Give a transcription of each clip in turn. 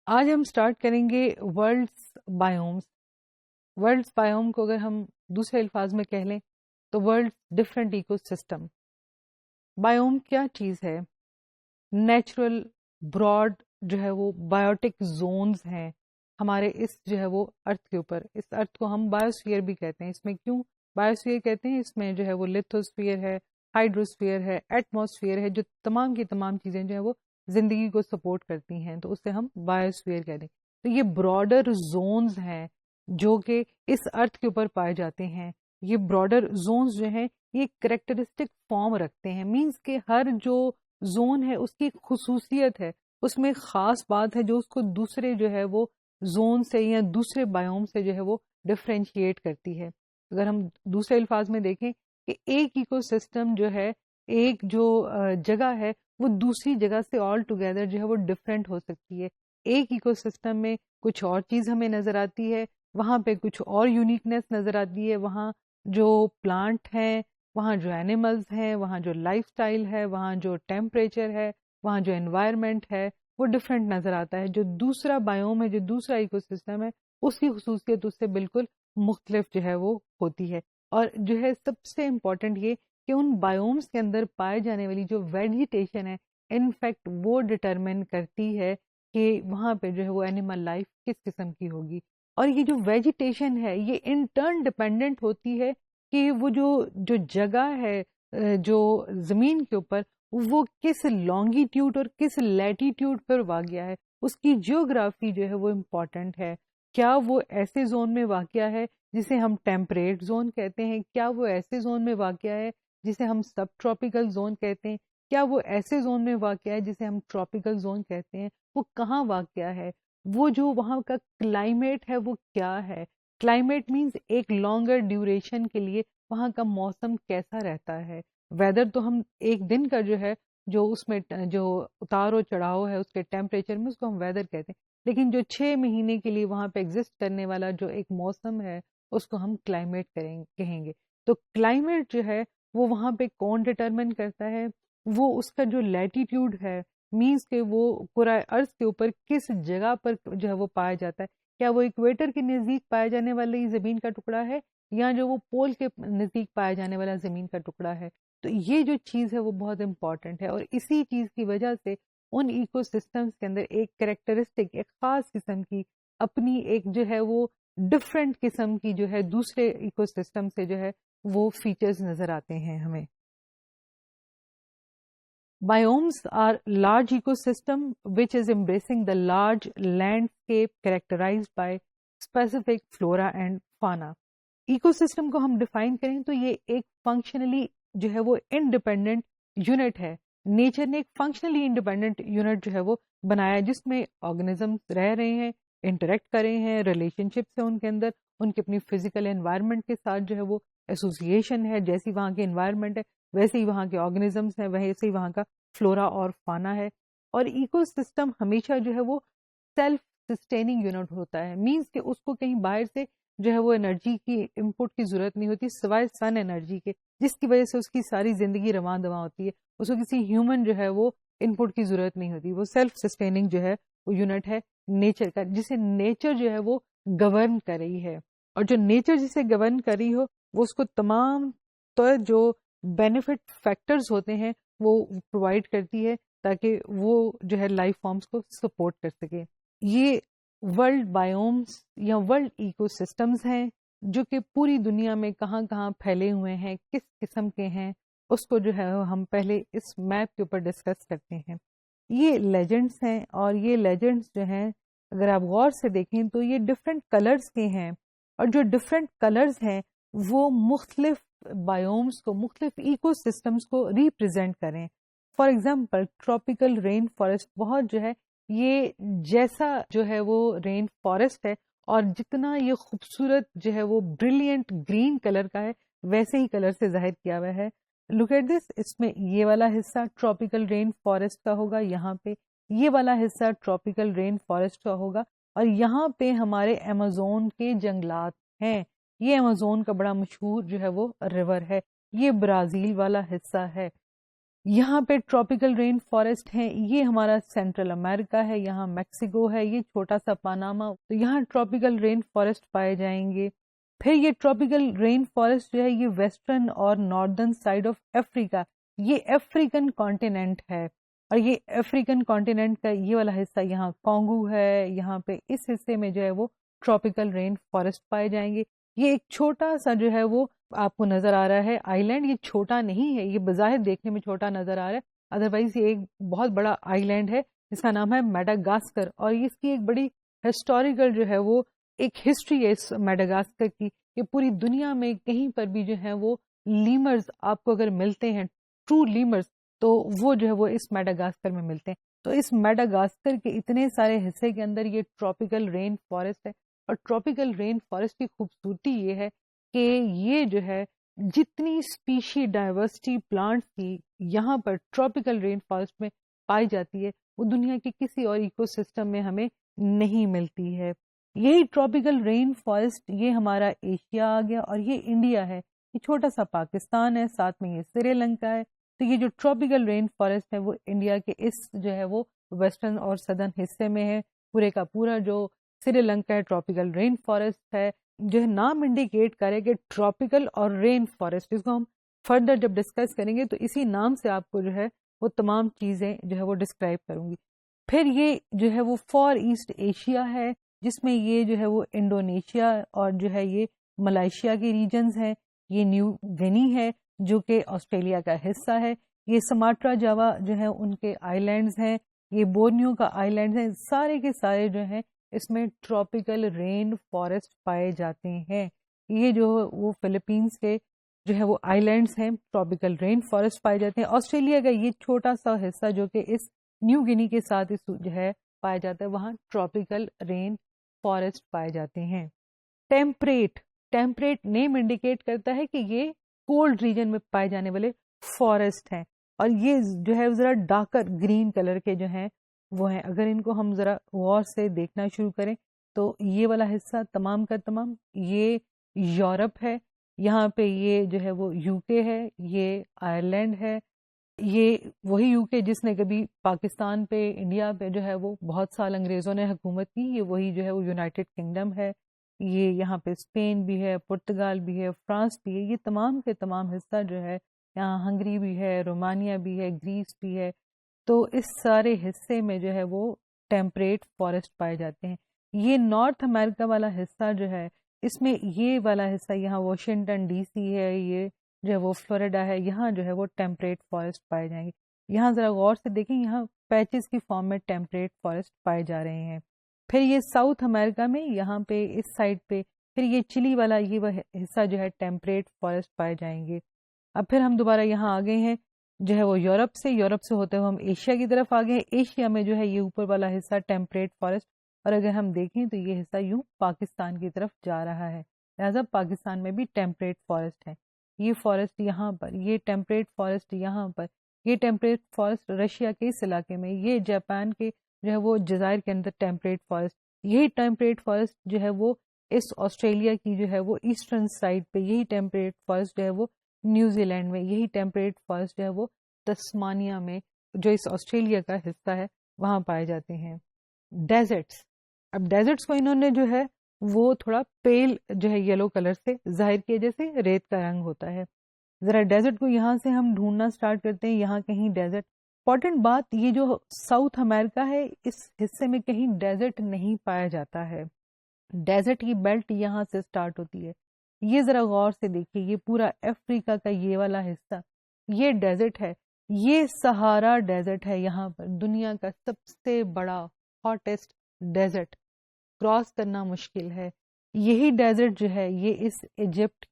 آج ہم اسٹارٹ کریں گے ورلڈس بایومس. ورلڈس بایوم کو اگر ہم دوسرے الفاظ میں کہہ لیں تو ورلڈ ڈفرینٹ ایکو سسٹم. بایوم کیا چیز ہے؟ نیچرل براڈ جو ہے وہ بایوٹک زونز ہیں ہمارے اس جو ہے وہ ارتھ کے اوپر. اس ارتھ کو ہم بایوسفیئر بھی کہتے ہیں. اس میں کیوں بایوسفیئر کہتے ہیں؟ اس میں جو ہے وہ لتھوسفیئر ہے، ہائیڈروسفیئر ہے، ایٹماسفیئر ہے، جو تمام کی تمام چیزیں جو ہے وہ زندگی کو سپورٹ کرتی ہیں، تو اسے ہم بایوسفیئر کہتے ہیں. تو یہ براڈر زونز ہیں جو کہ اس ارتھ کے اوپر پائے جاتے ہیں. یہ براڈر زونز جو ہیں یہ کریکٹرسٹک فارم رکھتے ہیں. مینس کہ ہر جو زون ہے اس کی ایک خصوصیت ہے، اس میں خاص بات ہے جو اس کو دوسرے جو ہے وہ زون سے یا دوسرے بایوم سے جو ہے وہ ڈفرینشیٹ کرتی ہے. اگر ہم دوسرے الفاظ میں دیکھیں کہ ایک ایکو سسٹم جو ہے، ایک جو جگہ ہے وہ دوسری جگہ سے آل ٹوگیدر جو ہے وہ ڈفرینٹ ہو سکتی ہے. ایک ایکو سسٹم میں کچھ اور چیز ہمیں نظر آتی ہے، وہاں پہ کچھ اور یونیکنیس نظر آتی ہے. وہاں جو پلانٹ ہیں، وہاں جو اینیملز ہیں، وہاں جو لائف سٹائل ہے، وہاں جو ٹیمپریچر ہے، وہاں جو انوائرمنٹ ہے وہ ڈفرینٹ نظر آتا ہے. جو دوسرا بایوم ہے، جو دوسرا ایکو سسٹم ہے، اس کی خصوصیت اس سے بالکل مختلف جو ہے وہ ہوتی ہے. اور جو ہے سب سے امپورٹنٹ یہ کہ ان بایومس کے اندر پائے جانے والی جو ویجیٹیشن ہے انفیکٹ وہ ڈٹرمن کرتی ہے کہ وہاں پہ جو ہے وہ اینیمل لائف کس قسم کی ہوگی. اور یہ جو ویجیٹیشن ہے یہ ان ٹرن ڈپینڈنٹ ہوتی ہے کہ وہ جو جگہ ہے جو زمین کے اوپر وہ کس لانگیٹیوڈ اور کس لیٹیٹیوڈ پر واقع ہے. اس کی جیوگرافی جو ہے وہ امپورٹنٹ ہے. کیا وہ ایسے زون میں واقع ہے جسے ہم ٹیمپریٹ زون کہتے ہیں؟ کیا وہ ایسے زون میں واقع ہے جسے ہم سب ٹراپیکل زون کہتے ہیں؟ کیا وہ ایسے زون میں واقع ہے جسے ہم ٹراپیکل زون کہتے ہیں؟ وہ کہاں واقع ہے؟ وہ جو وہاں کا کلائمیٹ ہے وہ کیا ہے؟ کلائمیٹ مینز ایک لانگر ڈیوریشن کے لیے وہاں کا موسم کیسا رہتا ہے. ویدر تو ہم ایک دن کا جو ہے جو اس میں جو اتار و چڑھاؤ ہے اس کے ٹیمپریچر میں اس کو ہم ویدر کہتے ہیں، لیکن جو 6 مہینے کے لیے وہاں پہ ایگزسٹ کرنے والا جو ایک موسم ہے اس کو ہم کلائمیٹ کہیں گے. تو کلائمیٹ جو ہے وہ وہاں پہ کون ڈٹرمن کرتا ہے؟ وہ اس کا جو لیٹیٹیوڈ ہے، مینس کہ وہ کرۂ ارض کے اوپر کس جگہ پر جو ہے وہ پایا جاتا ہے. کیا وہ اکویٹر کے نزدیک پائے جانے والی زمین کا ٹکڑا ہے یا جو وہ پول کے نزدیک پایا جانے والا زمین کا ٹکڑا ہے؟ تو یہ جو چیز ہے وہ بہت امپورٹنٹ ہے. اور اسی چیز کی وجہ سے ان ایکو سسٹمز کے اندر ایک کریکٹرسٹک، ایک خاص قسم کی اپنی ایک جو ہے وہ ڈفرینٹ قسم کی جو ہے دوسرے ایکو سسٹم سے جو ہے وہ فیچرز نظر آتے ہیں ہمیں. Biomes are large ecosystem which is embracing the large landscape characterized by specific flora and fauna. Ecosystem کو ہم ڈیفائن کریں تو یہ ایک فنکشنلی جو ہے وہ انڈیپینڈنٹ یونٹ ہے. نیچر نے ایک فنکشنلی انڈیپینڈنٹ یونٹ جو ہے وہ بنایا جس میں آرگنزم رہ رہے ہیں، انٹریکٹ کر رہے ہیں، ریلیشن شپس ہیں ان کے اندر، ان کی اپنی فزیکل انوائرمنٹ کے ساتھ جو ہے وہ ایسوسیشن ہے. جیسی وہاں کی انوائرمنٹ ہے ویسے ہی وہاں کے آرگنزمس ہیں، ویسے ہی وہاں کا فلورا اور فانا ہے. اور ایکو سسٹم ہمیشہ جو ہے وہ سیلف سسٹیننگ یونٹ ہوتا ہے. مینس کہ اس کو کہیں باہر سے جو ہے وہ انرجی کی انپٹ کی ضرورت نہیں ہوتی سوائے سن انرجی کے، جس کی وجہ سے اس کی ساری زندگی رواں دواں ہوتی ہے. اس کو کسی ہیومن جو ہے وہ انپٹ کی ضرورت نہیں ہوتی. وہ سیلف سسٹیننگ جو ہے وہ یونٹ ہے نیچر کا، جسے نیچر جو ہے وہ گورن کر رہی ہے. اور جو نیچر جسے گورن کر رہی ہو وہ اس کو تمام تو جو بینیفٹ فیکٹرز ہوتے ہیں وہ پرووائڈ کرتی ہے تاکہ وہ جو ہے لائف فارمز کو سپورٹ کر سکے. یہ ورلڈ بایومز یا ورلڈ ایکو سسٹمز ہیں جو کہ پوری دنیا میں کہاں کہاں پھیلے ہوئے ہیں، کس قسم کے ہیں، اس کو جو ہے ہم پہلے اس میپ کے اوپر ڈسکس کرتے ہیں. یہ لیجنڈس ہیں اور یہ لیجنڈس جو ہیں اگر آپ غور سے دیکھیں تو یہ ڈفرینٹ کلرز کے ہیں، اور جو ڈفرینٹ کلرز ہیں وہ مختلف بایومز کو، مختلف ایکو سسٹمز کو ریپرزینٹ کریں. For example tropical rain forest بہت جو ہے یہ جیسا جو ہے وہ رین فارسٹ ہے اور جتنا یہ خوبصورت جو ہے وہ بریلینٹ گرین کلر کا ہے ویسے ہی کلر سے ظاہر کیا ہوا ہے. لک ایٹ دس، اس میں یہ والا حصہ ٹراپیکل رین فارسٹ کا ہوگا، یہاں پہ یہ والا حصہ ٹراپیکل رین فارسٹ کا ہوگا، اور یہاں پہ ہمارے ایمیزون کے جنگلات ہیں. یہ ایمیزون کا بڑا مشہور جو ہے وہ ریور ہے، یہ برازیل والا حصہ ہے. یہاں پہ ٹراپیکل رین فارسٹ ہیں، یہ ہمارا سینٹرل امریکہ ہے، یہاں میکسیکو ہے، یہ چھوٹا سا پاناما، تو یہاں ٹراپیکل رین فارسٹ پائے جائیں گے. پھر یہ ٹراپیکل رین فارسٹ جو ہے یہ ویسٹرن اور ناردرن سائڈ آف افریقہ، یہ افریقن کانٹیننٹ ہے، اور یہ افریقن کانٹیننٹ کا یہ والا حصہ یہاں کانگو ہے، یہاں پہ اس حصے میں جو ہے وہ ٹراپیکل رین فارسٹ پائے جائیں گے. یہ ایک چھوٹا سا جو ہے وہ آپ کو نظر آ رہا ہے آئی لینڈ، یہ چھوٹا نہیں ہے، یہ بظاہر دیکھنے میں چھوٹا نظر آ رہا ہے، ادروائز یہ ایک بہت بڑا آئی لینڈ ہے جس کا نام ہے میڈاگاسکر، اور اس کی ایک بڑی ہسٹوریکل جو ہے وہ ایک ہسٹری ہے اس میڈاگاسکر کی، کہ پوری دنیا میں کہیں پر بھی جو ہے وہ لیمرز آپ کو اگر ملتے ہیں، ٹرو لیمرز، تو وہ جو ہے وہ اس میڈاگاسکر میں ملتے ہیں. تو اس میڈاگاسکر کے اتنے سارے حصے کے اندر یہ ٹراپیکل رین فارسٹ ہے، اور ٹراپیکل رین فارسٹ کی خوبصورتی یہ ہے کہ یہ جو ہے جتنی اسپیشی ڈائیورسٹی پلانٹس کی یہاں پر ٹراپیکل رین فارسٹ میں پائی جاتی ہے وہ دنیا کے کسی اور ایکو سسٹم میں ہمیں نہیں ملتی ہے. یہی ٹراپیکل رین فارسٹ یہ ہمارا ایشیا آ گیا، اور یہ انڈیا ہے، یہ چھوٹا سا پاکستان ہے، ساتھ میں یہ سری لنکا ہے. تو یہ جو ٹراپیکل رین فارسٹ ہے وہ انڈیا کے اس جو ہے وہ ویسٹرن اور سدرن حصے میں ہے. پورے کا پورا جو سری لنکا ہے ٹراپیکل رین فارسٹ ہے، جو ہے نام انڈیکیٹ کرے کہ ٹراپیکل اور رین فارسٹ، اس کو ہم فردر جب ڈسکس کریں گے تو اسی نام سے آپ کو جو ہے وہ تمام چیزیں جو ہے وہ ڈسکرائب کروں گی. پھر یہ جو ہے وہ فار ایسٹ ایشیا ہے، جس میں یہ جو ہے وہ انڈونیشیا اور جو ہے یہ ملائیشیا کے ریجنز ہیں. یہ نیو گنی ہے جو کہ آسٹریلیا کا حصہ ہے. یہ سماٹرا جاوا جو ہے ان کے آئی لینڈز ہیں، یہ بورنیو کا آئی لینڈز ہیں، سارے کے سارے جو ہیں اس میں ٹراپیکل رین فارسٹ پائے جاتے ہیں. یہ جو وہ فلپینس کے جو ہے وہ آئی لینڈز ہیں، ٹراپیکل رین فارسٹ پائے جاتے ہیں. آسٹریلیا کا یہ چھوٹا سا حصہ جو کہ اس نیو گنی کے ساتھ جو ہے پایا جاتا ہے، وہاں ٹراپیکل رین فارسٹ پائے جاتے ہیں. ٹیمپریٹ نیم انڈیکیٹ کرتا ہے کہ یہ کولڈ ریجن میں پائے جانے والے فارسٹ ہیں، اور یہ جو ہے ذرا ڈارکر گرین کلر کے جو ہیں وہ ہیں. اگر ان کو ہم ذرا غور سے دیکھنا شروع کریں تو یہ والا حصہ تمام کا تمام یہ یورپ ہے، یہاں پہ یہ جو ہے وہ یو کے ہے، یہ آئرلینڈ ہے، یہ وہی یو کے جس نے کبھی پاکستان پہ انڈیا پہ جو ہے وہ بہت سال انگریزوں نے حکومت کی، یہ وہی جو ہے وہ یونائٹڈ کنگڈم ہے. یہ یہاں پہ اسپین بھی ہے، پرتگال بھی ہے، فرانس بھی ہے، یہ تمام کے تمام حصہ جو ہے، یہاں ہنگری بھی ہے، رومانیہ بھی ہے، گریس بھی ہے. تو اس سارے حصے میں جو ہے وہ ٹیمپریٹ فارسٹ پائے جاتے ہیں. یہ نارتھ امریکہ والا حصہ جو ہے اس میں یہ والا حصہ یہاں واشنگٹن ڈی سی ہے، یہ جو ہے وہ فلوریڈا ہے، یہاں جو ہے وہ ٹیمپریٹ فارسٹ پائے جائیں گے. یہاں ذرا غور سے دیکھیں، یہاں پیچز کی فارم میں ٹیمپریٹ فارسٹ پائے جا رہے ہیں. پھر یہ ساؤتھ امریکہ میں یہاں پہ اس سائڈ پہ پھر یہ چلی والا یہ وہ حصہ جو ہے ٹیمپریٹ فارسٹ پائے جائیں گے. اب پھر ہم دوبارہ یہاں آ گئے ہیں جو ہے وہ یورپ سے ہوتے ہوئے ہم ایشیا کی طرف آ گئے ہیں. ایشیا میں جو ہے یہ اوپر والا حصہ ٹیمپریٹ فارسٹ، اور اگر ہم دیکھیں تو یہ حصہ یوں پاکستان کی طرف جا رہا ہے، لہٰذا پاکستان میں بھی ٹیمپریٹ فارسٹ ہے. یہ فارسٹ یہاں پر، یہ ٹیمپریٹ فارسٹ یہاں پر، یہ ٹیمپریٹ فارسٹ رشیا کے اس علاقے میں، یہ جاپان کے جو ہے وہ جزائر کے اندر ٹیمپریٹ فارسٹ. یہی ٹیمپریٹ فارسٹ جو ہے وہ اس آسٹریلیا کی جو ہے وہ ایسٹرن سائڈ پہ، یہی ٹیمپریٹ فارسٹ جو ہے وہ نیوزی لینڈ میں، یہی ٹیمپریٹ فارسٹ جو ہے وہ تسمانیہ میں جو اس آسٹریلیا کا حصہ ہے وہاں پائے جاتے ہیں. ڈیزرٹس، اب ڈیزرٹس کو انہوں نے جو ہے وہ تھوڑا پیل جو ہے یلو کلر سے ظاہر کیا، جیسے ریت کا رنگ ہوتا ہے. ذرا ڈیزرٹ کو یہاں سے ہم ڈھونڈنا سٹارٹ کرتے ہیں، یہاں کہیں ڈیزرٹ. امپورٹنٹ بات، یہ جو ساؤتھ امریکہ ہے اس حصے میں کہیں ڈیزرٹ نہیں پایا جاتا ہے. ڈیزرٹ کی بیلٹ یہاں سے سٹارٹ ہوتی ہے. یہ ذرا غور سے دیکھیے، یہ پورا افریقہ کا یہ والا حصہ یہ ڈیزرٹ ہے، یہ سہارا ڈیزرٹ ہے. یہاں پر دنیا کا سب سے بڑا ہاٹیسٹ ڈیزرٹ، کراس کرنا مشکل ہے. یہی ڈیزرٹ جو ہے یہ اس ایجپٹ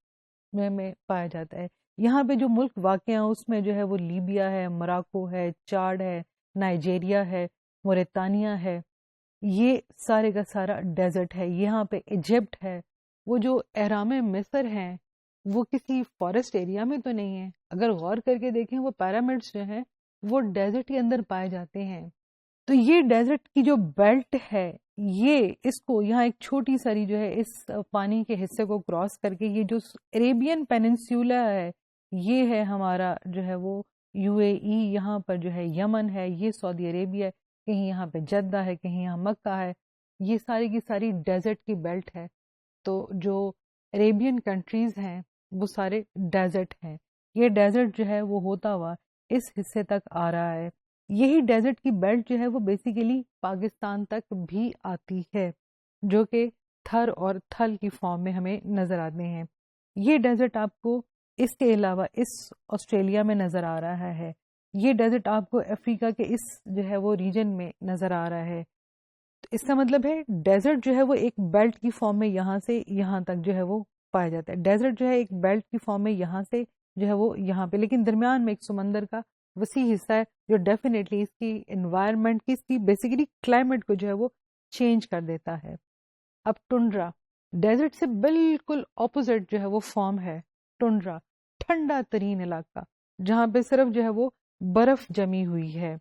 میں پایا جاتا ہے. یہاں پہ جو ملک واقع ہیں اس میں جو ہے وہ لیبیا ہے، موراکو ہے، چاڈ ہے، نائجیریا ہے، موریتانیہ ہے. یہ سارے کا سارا ڈیزرٹ ہے. یہاں پہ ایجپٹ ہے. وہ جو اہرام مصر ہیں وہ کسی فارسٹ ایریا میں تو نہیں ہے، اگر غور کر کے دیکھیں وہ پیرامڈس جو ہیں وہ ڈیزرٹ کے اندر پائے جاتے ہیں. تو یہ ڈیزرٹ کی جو بیلٹ ہے یہ اس کو یہاں ایک چھوٹی ساری جو ہے اس پانی کے حصے کو کراس کر کے یہ جو عربین پیننسیولا ہے یہ ہے ہمارا جو ہے وہ UAE, یہاں پر جو ہے یمن ہے، یہ سعودی عربیہ ہے، کہیں یہاں پہ جدہ ہے، کہیں یہاں مکہ ہے، یہ ساری کی ساری ڈیزرٹ کی بیلٹ ہے. تو جو عربین کنٹریز ہیں وہ سارے ڈیزرٹ ہیں. یہ ڈیزرٹ جو ہے وہ ہوتا ہوا اس حصے تک آ رہا ہے. یہی ڈیزرٹ کی بیلٹ جو ہے وہ بیسیکلی پاکستان تک بھی آتی ہے، جو کہ تھر اور تھل کی فارم میں ہمیں نظر آتے ہیں. یہ ڈیزرٹ آپ کو اس کے علاوہ اس آسٹریلیا میں نظر آ رہا ہے. یہ ڈیزرٹ آپ کو افریقہ کے اس جو ہے وہ ریجن میں نظر آ رہا ہے. اس کا مطلب ہے ڈیزرٹ جو ہے وہ ایک بیلٹ کی فارم میں یہاں سے یہاں تک جو ہے وہ پایا جاتا ہے. ڈیزرٹ جو ہے ایک بیلٹ کی فارم میں یہاں سے جو ہے وہ یہاں پہ، لیکن درمیان میں ایک سمندر کا وسیع حصہ ہے جو ڈیفینیٹلی اس کی انوائرمنٹ کی، اس کی بیسیکلی کلائمیٹ کو جو ہے وہ چینج کر دیتا ہے. اب ٹنڈرا ڈیزرٹ سے بالکل اپوزٹ جو ہے وہ فارم ہے. ٹنڈرا ٹھنڈا ترین علاقہ جہاں پہ صرف جو ہے وہ برف جمی ہوئی ہے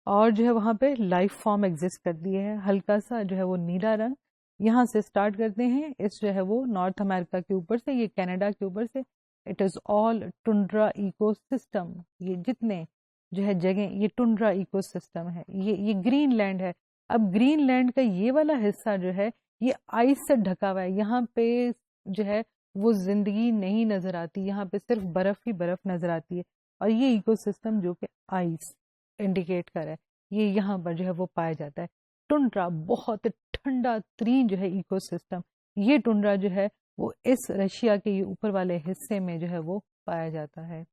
اور جو ہے وہاں پہ لائف فارم ایگزسٹ کرتی ہے. ہلکا سا جو ہے وہ نیلا رنگ، یہاں سے سٹارٹ کرتے ہیں اس جو ہے وہ نارتھ امریکہ کے اوپر سے، یہ کینیڈا کے اوپر سے. It is all tundra ecosystem. یہ جتنے جو ہے جگہ یہ ٹنڈرا ایکو سسٹم ہے. یہ گرین لینڈ ہے. اب گرین لینڈ کا یہ والا حصہ جو ہے یہ آئس سے ڈھکا ہوا ہے. یہاں پہ جو ہے وہ زندگی نہیں نظر آتی، یہاں پہ صرف برف ہی برف نظر آتی ہے. اور یہ ایکو سسٹم جو کہ آئس انڈیکیٹ کر ہے، یہ یہاں پر جو ہے وہ پایا جاتا ہے. ٹنڈرا بہت ٹھنڈا ترین جو ہے ایکو سسٹم. یہ ٹنڈرا جو ہے وہ اس رشیا کے یہ اوپر والے حصے میں جو ہے وہ پایا جاتا ہے.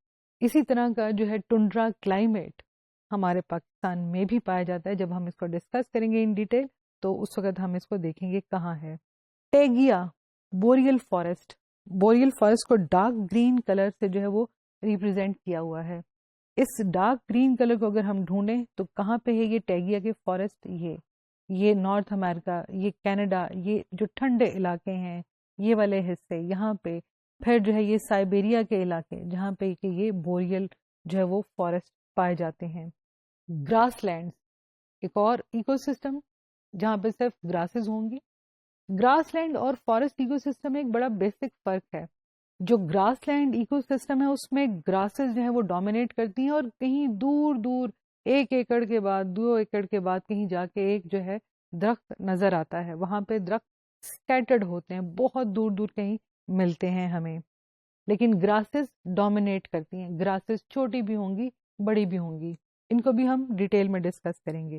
اسی طرح کا جو ہے ٹنڈرا کلائمیٹ ہمارے پاکستان میں بھی پایا جاتا ہے. جب ہم اس کو ڈسکس کریں گے ان ڈیٹیل تو اس وقت ہم اس کو دیکھیں گے کہاں ہے. ٹیگیا بوریل فارسٹ. بوریل فارسٹ کو ڈارک گرین کلر سے جو ہے وہ ریپرزینٹ کیا ہوا ہے. اس ڈارک گرین کلر کو اگر ہم ڈھونڈیں تو کہاں پہ ہے یہ ٹیگیا کے فارسٹ؟ یہ نارتھ امریکہ، یہ کینیڈا، یہ جو ٹھنڈے علاقے ہیں یہ والے حصے یہاں پہ. پھر جو ہے یہ سائبیریا کے علاقے جہاں پہ کہ یہ بوریل جو ہے وہ فارسٹ پائے جاتے ہیں. گراس لینڈ ایک اور ایکو سسٹم جہاں پہ صرف گراسز ہوں گی. گراس لینڈ اور فارسٹ ایکو سسٹم میں ایک بڑا بیسک فرق ہے. جو گراس لینڈ ایکو سسٹم ہے اس میں گراسز جو ہیں وہ ڈومینیٹ کرتی ہیں اور کہیں دور دور 1 ایکڑ کے بعد 2 ایکڑ کے بعد کہیں جا کے ایک جو ہے درخت نظر آتا ہے. وہاں پہ درخت اسکیٹرڈ ہوتے ہیں، بہت دور دور کہیں ملتے ہیں ہمیں، لیکن گراسز ڈومینیٹ کرتی ہیں. گراسز چھوٹی بھی ہوں گی بڑی بھی ہوں گی، ان کو بھی ہم ڈیٹیل میں ڈسکس کریں گے.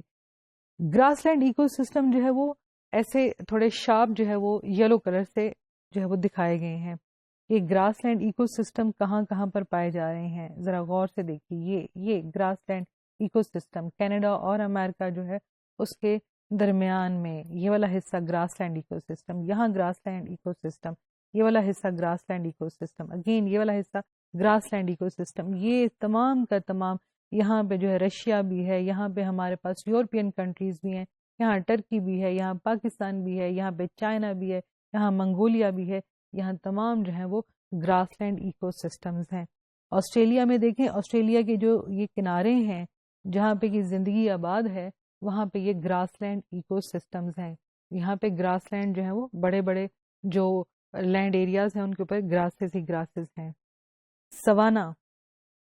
گراس لینڈ ایکو سسٹم جو ہے وہ ایسے تھوڑے شارپ جو ہے وہ یلو کلر سے جو ہے وہ دکھائے گئے ہیں. یہ گراس لینڈ ایکو سسٹم کہاں کہاں پر پائے جا رہے ہیں ذرا غور سے دیکھیے. یہ grassland ecosystem Canada اور امریکہ جو ہے اس کے درمیان میں یہ والا حصہ گراس لینڈ ایکو سسٹم. یہاں گراس لینڈ ایکو سسٹم، یہ والا حصہ grassland ecosystem, again یہ والا حصہ گراس لینڈ ایکو سسٹم. یہ تمام کا تمام یہاں پہ جو ہے رشیا بھی ہے، یہاں پہ ہمارے پاس یورپین کنٹریز بھی ہیں، یہاں ٹرکی بھی ہے، یہاں پاکستان بھی ہے، یہاں پہ چائنا بھی ہے، یہاں منگولیا بھی ہے. یہاں تمام جو ہیں وہ گراس لینڈ ایکو سسٹمز ہیں. آسٹریلیا میں دیکھیں، آسٹریلیا کے جو یہ کنارے ہیں جہاں پہ یہ زندگی آباد ہے وہاں پہ یہ گراس لینڈ ایکو سسٹمز ہیں. یہاں پہ گراس لینڈ جو ہے وہ بڑے بڑے جو لینڈ ایریاز ہیں ان کے اوپر گراسز ہی گراسز ہیں. سوانا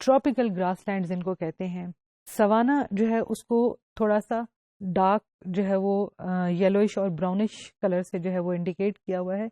ٹراپیکل گراس لینڈ جن کو کہتے ہیں. سوانا جو ہے اس کو تھوڑا سا ڈارک جو ہے وہ یلوئش اور براؤنش کلر سے جو ہے وہ انڈیکیٹ کیا ہوا ہے.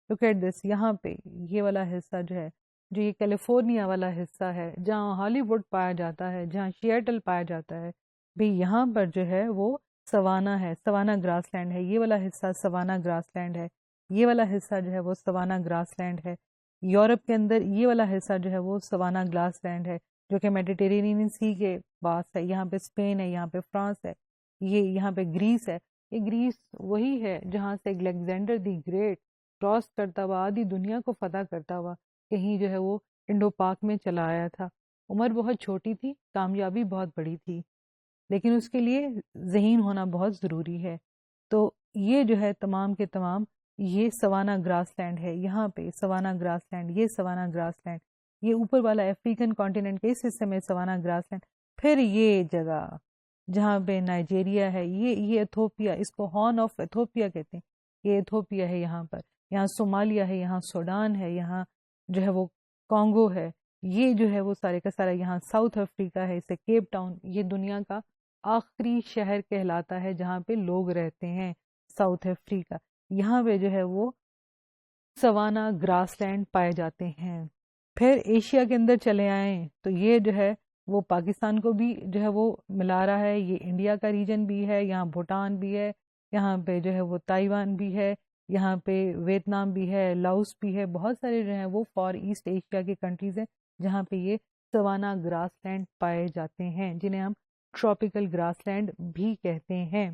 لک ایٹ دس، یہاں پہ یہ والا حصہ جو ہے جو یہ کیلیفورنیا والا حصہ ہے جہاں ہالی ووڈ پایا جاتا ہے، جہاں شیئٹل پایا جاتا ہے، بھی یہاں پر جو ہے وہ سوانا ہے، سوانا گراس لینڈ ہے. یہ والا حصہ سوانا گراس لینڈ ہے. یہ والا حصہ جو ہے وہ سوانا گراس لینڈ ہے. یورپ کے اندر یہ والا حصہ جو ہے وہ سوانا گراس لینڈ ہے جو کہ میڈیٹرینین سی کے پاس ہے. یہاں پہ اسپین ہے، یہاں پہ فرانس ہے، یہ یہاں پہ گریس ہے. یہ گریس وہی ہے جہاں سے الیگزینڈر دی گریٹ کراس کرتا ہوا آدھی دنیا کو فتح کرتا ہوا کہیں جو ہے وہ انڈو پاک میں چلا آیا تھا. عمر بہت چھوٹی تھی، کامیابی بہت بڑی تھی، لیکن اس کے لیے ذہین ہونا بہت ضروری ہے. تو یہ جو ہے تمام کے تمام یہ سوانا گراس لینڈ ہے. یہاں پہ سوانا گراس لینڈ، یہ سوانا گراس لینڈ، یہ اوپر والا افریقن کانٹیننٹ کے اس حصے میں سوانا گراس لینڈ. پھر یہ جگہ جہاں پہ نائجیریا ہے، یہ ایتھوپیا، اس کو ہارن آف ایتھوپیا کہتے ہیں. یہ ایتھوپیا ہے، یہاں پر یہاں صومالیہ ہے، یہاں سوڈان ہے، یہاں جو ہے وہ کانگو ہے، یہ جو ہے وہ سارے کا سارا یہاں ساؤتھ افریقہ ہے، اسے کیپ ٹاؤن، یہ دنیا کا آخری شہر کہلاتا ہے جہاں پہ لوگ رہتے ہیں، ساؤتھ افریقہ. یہاں پہ جو ہے وہ سوانا گراس لینڈ پائے جاتے ہیں. پھر ایشیا کے اندر چلے آئیں تو یہ جو ہے وہ پاکستان کو بھی جو ہے وہ ملا رہا ہے، یہ انڈیا کا ریجن بھی ہے، یہاں بھوٹان بھی ہے، یہاں پہ جو ہے وہ تائیوان بھی ہے، یہاں پہ ویتنام بھی ہے، لاؤس بھی ہے، بہت سارے جو ہیں وہ فار ایسٹ ایشیا کے کنٹریز ہیں جہاں پہ یہ سوانا گراس لینڈ پائے جاتے ہیں، جنہیں ہم ٹراپیکل گراس لینڈ بھی کہتے ہیں.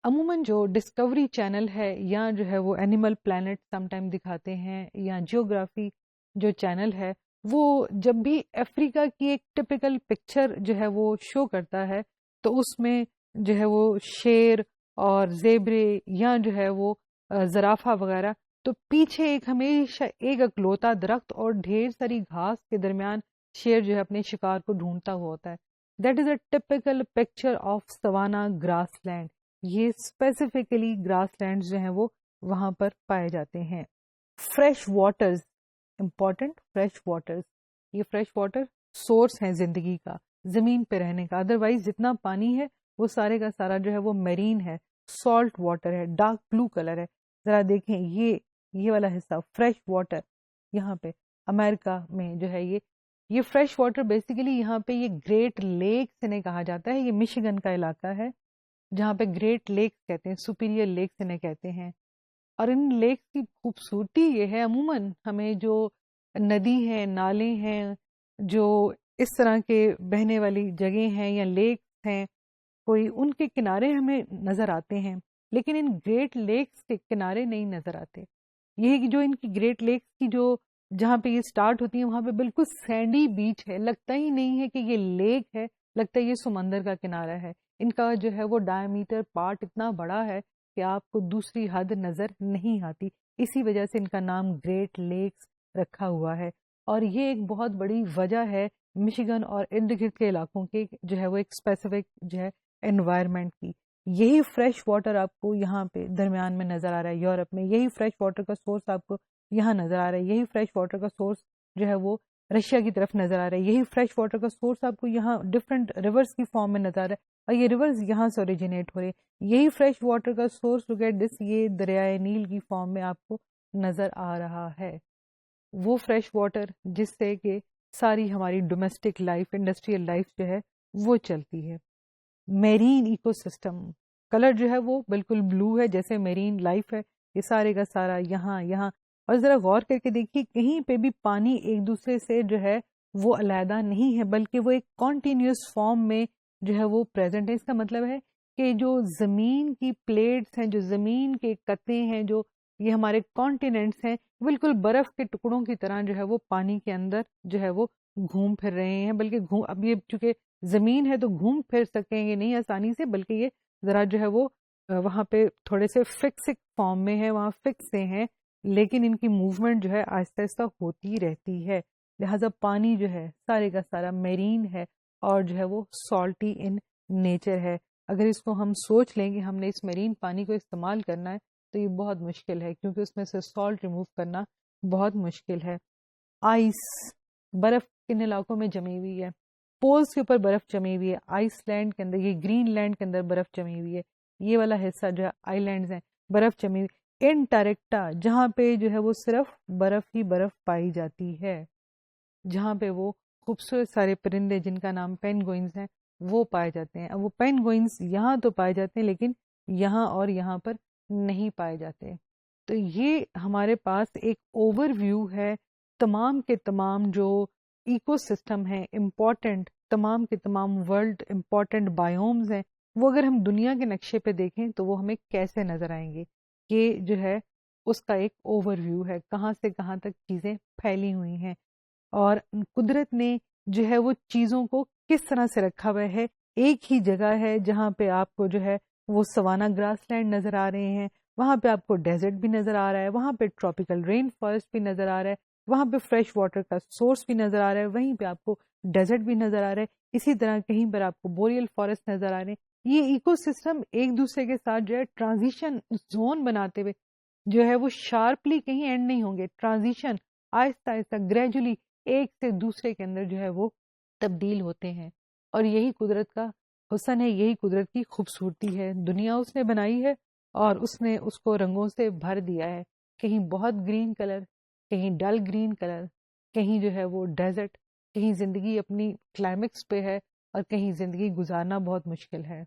عموماً جو ڈسکوری چینل ہے یا جو ہے وہ اینیمل پلانٹ سم ٹائم دکھاتے ہیں، یا جیوگرافی جو چینل ہے وہ جب بھی افریقہ کی ایک ٹپیکل پکچر جو ہے وہ شو کرتا ہے تو اس میں جو ہے وہ شیر اور زیبرے یا جو ہے وہ زرافہ وغیرہ، تو پیچھے ایک ہمیشہ ایک اکلوتا درخت اور ڈھیر ساری گھاس کے درمیان شیر جو ہے اپنے شکار کو ڈھونڈتا ہوا ہوتا ہے. That is a typical picture of savanna grassland. یہ اسپیسیفکلی گراس لینڈ جو ہیں وہ وہاں پر پائے جاتے ہیں. Fresh waters important, fresh waters, یہ فریش واٹر سورس ہیں زندگی کا، زمین پہ رہنے کا. ادروائز جتنا پانی ہے وہ سارے کا سارا جو ہے وہ میرین ہے، سالٹ واٹر ہے، ڈارک بلو کلر ہے. ذرا دیکھیں یہ والا حصہ فریش واٹر، یہاں پہ امریکہ میں جو ہے یہ فریش واٹر بیسیکلی یہاں پہ یہ گریٹ لیکس انہیں کہا جاتا ہے. یہ مشیگن کا علاقہ ہے جہاں پہ گریٹ لیکس کہتے ہیں، سپیریئر لیکس انہیں کہتے ہیں. اور ان لیکس کی خوبصورتی یہ ہے، عموماً ہمیں جو ندی ہیں، نالے ہیں، جو اس طرح کے بہنے والی جگہیں ہیں یا لیکس ہیں کوئی، ان کے کنارے ہمیں نظر آتے ہیں، لیکن ان گریٹ لیکس کے کنارے نہیں نظر آتے. یہ کہ جو ان کی گریٹ لیکس کی جو جہاں پہ یہ سٹارٹ ہوتی ہیں وہاں پہ بالکل سینڈی بیچ ہے، لگتا ہی نہیں ہے کہ یہ لیک ہے، لگتا ہے یہ سمندر کا کنارہ ہے. ان کا جو ہے وہ ڈائمیٹر پارٹ اتنا بڑا ہے کہ آپ کو دوسری حد نظر نہیں آتی. اسی وجہ سے ان کا نام گریٹ لیکس رکھا ہوا ہے. اور یہ ایک بہت بڑی وجہ ہے مشیگن اور ارد گرد کے علاقوں کے جو ہے وہ ایک اسپیسیفک جو ہے انوائرمنٹ کی. یہی فریش واٹر آپ کو یہاں پہ درمیان میں نظر آ رہا ہے یورپ میں، یہی فریش واٹر کا سورس آپ کو یہاں نظر آ رہا ہے، یہی فریش واٹر کا سورس جو ہے وہ رشیا کی طرف نظر آ رہا ہے، یہی فریش واٹر کا سورس آپ کو یہاں ڈفرینٹ ریورس کی فارم میں نظر آ رہا ہے، اور یہ ریورز یہاں سے اوریجنیٹ ہو رہے ہیں. یہی فریش واٹر کا سورس لک ایٹ دس، یہ دریائے نیل کی فارم میں آپ کو نظر آ رہا ہے. وہ فریش واٹر جس سے کہ ساری ہماری ڈومیسٹک لائف، انڈسٹریل لائف جو ہے وہ چلتی ہے. میرین ایکو سسٹم، کلر جو ہے وہ بالکل بلو ہے جیسے میرین لائف ہے، یہ سارے کا سارا یہاں. اور ذرا غور کر کے دیکھیے کہیں پہ بھی پانی ایک دوسرے سے جو ہے وہ علیحدہ نہیں ہے، بلکہ وہ ایک کانٹینیوس فارم میں جو ہے وہ پریزنٹ ہے. اس کا مطلب ہے کہ جو زمین کی پلیٹس ہیں، جو زمین کے قطعے ہیں، جو یہ ہمارے کانٹیننٹس ہیں، بالکل برف کے ٹکڑوں کی طرح جو ہے وہ پانی کے اندر جو ہے وہ گھوم پھر رہے ہیں. بلکہ اب یہ چونکہ زمین ہے تو گھوم پھر سکیں گے نہیں آسانی سے، بلکہ یہ ذرا جو ہے وہ وہاں پہ تھوڑے سے فکسڈ فارم میں ہے، وہاں فکس سے ہیں، لیکن ان کی موومنٹ جو ہے آہستہ آہستہ ہوتی رہتی ہے. لہذا پانی جو ہے سارے کا سارا میرین ہے اور جو ہے وہ سالٹی ان نیچر ہے. اگر اس کو ہم سوچ لیں کہ ہم نے اس میرین پانی کو استعمال کرنا ہے تو یہ بہت مشکل ہے، کیونکہ اس میں سے سالٹ ریموو کرنا بہت مشکل ہے. آئس، برف کن علاقوں میں جمی ہوئی ہے، پولز کے اوپر برف جمی ہوئی ہے، آئس لینڈ کے اندر، یہ گرین لینڈ کے اندر برف جمی ہوئی ہے. یہ والا حصہ جو ہے آئی لینڈز ہیں، برف جمی ہوئی. انٹاریکٹا، جہاں پہ جو ہے وہ صرف برف ہی برف پائی جاتی ہے، جہاں پہ وہ خوبصورت سارے پرندے جن کا نام پینگوئنز ہیں وہ پائے جاتے ہیں. اب وہ پینگوئنز یہاں تو پائے جاتے ہیں لیکن یہاں اور یہاں پر نہیں پائے جاتے. تو یہ ہمارے پاس ایک اوور ویو ہے تمام کے تمام جو ایکو سسٹم ہیں امپورٹنٹ، تمام کے تمام ورلڈ امپورٹنٹ بایومز ہیں، وہ اگر ہم دنیا کے نقشے پہ دیکھیں تو وہ ہمیں کیسے نظر آئیں گے. یہ جو ہے اس کا ایک اوور ویو ہے، کہاں سے کہاں تک چیزیں پھیلی ہوئی ہیں اور قدرت نے جو ہے وہ چیزوں کو کس طرح سے رکھا ہوا ہے. ایک ہی جگہ ہے جہاں پہ آپ کو جو ہے وہ سوانا گراس لینڈ نظر آ رہے ہیں، وہاں پہ آپ کو ڈیزرٹ بھی نظر آ رہا ہے، وہاں پہ ٹراپیکل رین فارسٹ بھی نظر آ رہا ہے، وہاں پہ فریش واٹر کا سورس بھی نظر آ رہا ہے، وہیں پہ آپ کو ڈیزرٹ بھی نظر آ رہا ہے. اسی طرح کہیں پر آپ کو بوریل فارسٹ نظر آ رہے ہیں. یہ ایکو سسٹم ایک دوسرے کے ساتھ جو ہے ٹرانزیشن زون بناتے ہوئے جو ہے وہ شارپلی کہیں اینڈ نہیں ہوں گے، ٹرانزیشن آہستہ آہستہ گریجولی ایک سے دوسرے کے اندر جو ہے وہ تبدیل ہوتے ہیں. اور یہی قدرت کا حسن ہے, یہی قدرت کی خوبصورتی ہے. دنیا اس نے بنائی ہے اور اس نے اس کو رنگوں سے بھر دیا ہے. کہیں بہت گرین کلر, کہیں ڈل گرین کلر, کہیں جو ہے وہ ڈیزرٹ, کہیں زندگی اپنی کلائمیکس پہ ہے اور کہیں زندگی گزارنا بہت مشکل ہے.